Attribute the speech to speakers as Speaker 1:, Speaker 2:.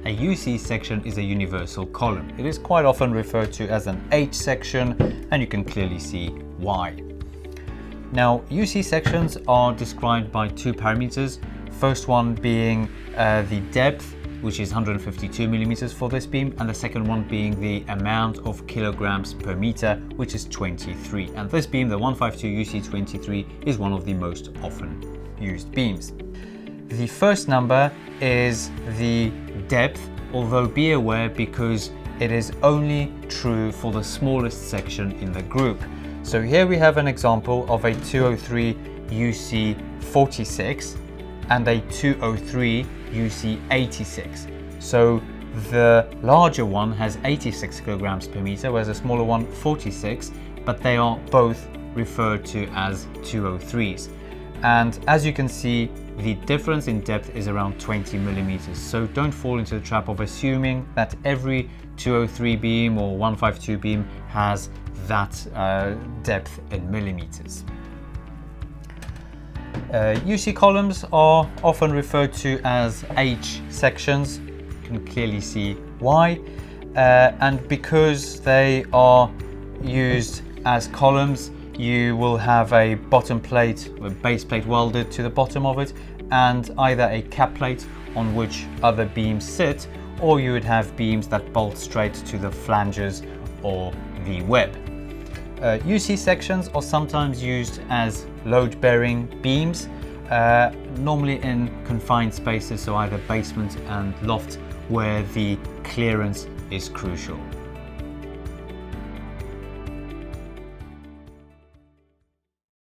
Speaker 1: A UC section is a universal column. It is quite often referred to as an H section, and you can clearly see why. Now, UC sections are described by two parameters. First one being the depth, which is 152 millimeters for this beam, and the second one being the amount of kilograms per meter, which is 23. And this beam, the 152 UC23, is one of the most often used beams. The first number is the depth, although be aware because it is only true for the smallest section in the group. So here we have an example of a 203 UC46 and a 203 UC86. So the larger one has 86 kilograms per meter, whereas the smaller one 46, but they are both referred to as 203s. And as you can see, the difference in depth is around 20 millimeters. So don't fall into the trap of assuming that every 203 beam or 152 beam has that depth in millimeters. UC columns are often referred to as H sections. You can clearly see why. And because they are used as columns, you will have a bottom plate, a base plate welded to the bottom of it, and either a cap plate on which other beams sit, or you would have beams that bolt straight to the flanges or the web. UC sections are sometimes used as load-bearing beams, normally in confined spaces, so either basement and loft, where the clearance is crucial.